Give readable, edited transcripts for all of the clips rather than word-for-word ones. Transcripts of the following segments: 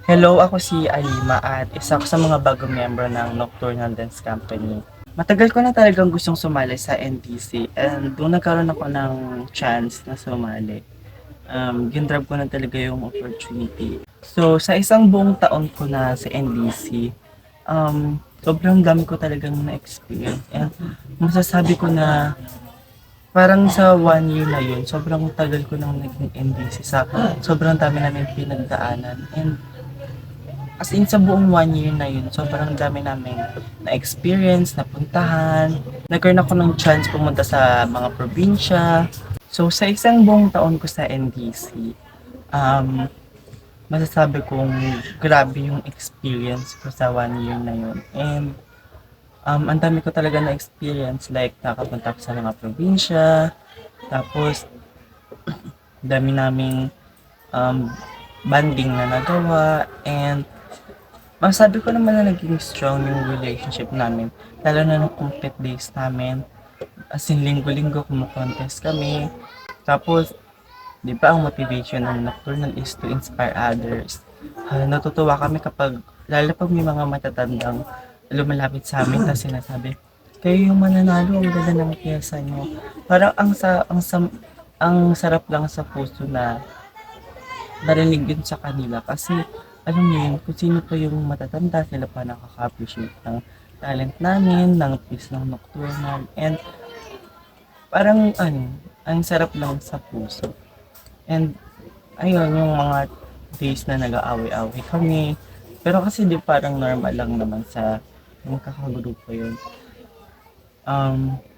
Hello, ako si Alima at isa ako sa mga bagong member ng Nocturnal Dance Company. Matagal ko na talagang gustong sumali sa NDC and doon nagkaroon ako ng chance na sumali. Ginrab ko na talaga yung opportunity. So, sa isang buong taon ko na sa NDC, sobrang dami ko talagang na-experience. And masasabi ko na parang sa 1 year na yun, sobrang tagal ko nang naging NDC sa sobrang dami namin pinagdaanan. And as in sa buong 1 year na yun, sobrang dami namin na-experience, napuntahan. Nagkaroon ako ng chance pumunta sa mga probinsya. So sa isang buong taon ko sa NDC, um, masasabi kong grabe yung experience ko sa 1 year na yun. And ang dami ko talaga na-experience, like nakapunta ako sa mga probinsya, tapos dami naming um, banding na nagawa, and masabi ko naman na naging strong yung relationship namin. Lalo na nung complete days namin. As in, linggo-linggo kumukontest kami. Tapos, di ba ang motivation ng Nocturnal is to inspire others. Natutuwa kami kapag, lalo pag may mga matatandang lumalapit sa amin na sinasabi, kayo yung mananalo, ang ganda ng pyesa nyo. Parang ang sarap lang sa puso na narinig yun sa kanila kasi alam niyo yun, kung sino pa yung matatanda, sila pa nakaka-appreciate ng talent namin, ng piece ng Nocturnal, and parang ang sarap lang sa puso. And ayun, yung mga days na nag-aaway-away kami, pero kasi di parang normal lang naman sa magkakagrupo yun.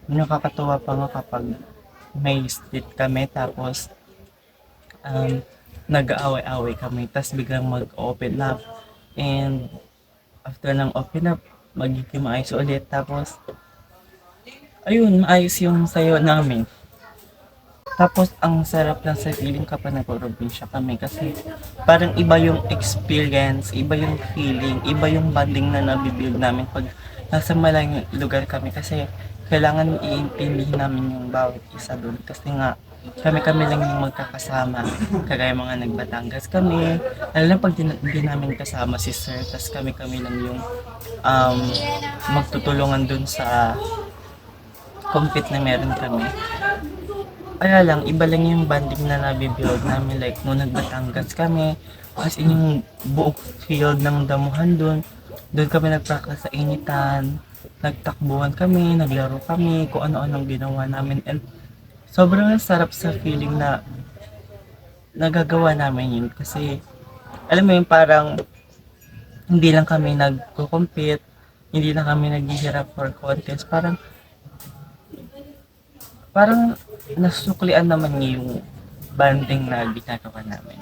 Nakakatuwa pa nga kapag may split kami tapos um, nag-aaway-away kami tapos biglang mag-open up and after ng open up magiging maayos ulit tapos ayun maayos yung sayo namin tapos ang sarap lang sa feeling kapag nag-probinsya kami kasi parang iba yung experience, iba yung feeling, iba yung bonding na nabibuild namin pag nasa malayong lugar kami kasi kailangan iintindihin namin yung bawat isa doon kasi nga kami-kami lang yung magkakasama. Kagaya mga nagbatangas kami. Lalo na pag di namin kasama si sir, tas kami-kami lang yung um, magtutulungan dun sa compete na meron kami. Kaya lang, iba lang yung banding na nabibuild namin. Like, nung nagbatangas kami, as in yung buong field ng damuhan dun, doon kami nagpractice sa initan, nagtakbuhan kami, naglaro kami, kung ano-anong ginawa namin. And sobrang sarap sa feeling na nagagawa namin yun kasi alam mo yun parang hindi lang kami nagko-compete, hindi lang kami naghihirap for contest, parang nasuklian naman yung banding na ginagawa namin.